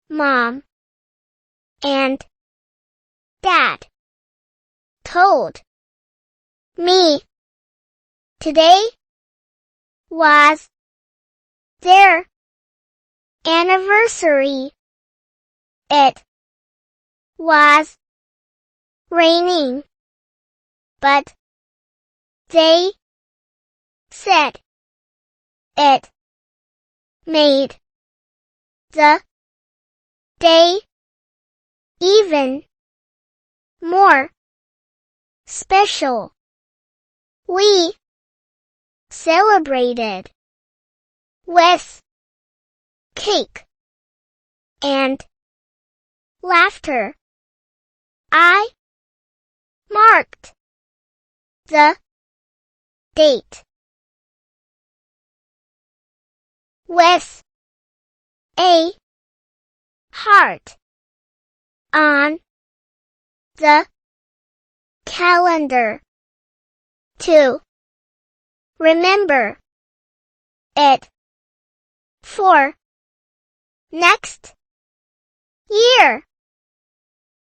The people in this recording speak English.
Mom and Dad told me today was their anniversary. It was raining, but they said it made the day even more special. We celebrated with cake and laughter. I marked the date with a heart on the calendar to remember it for next year.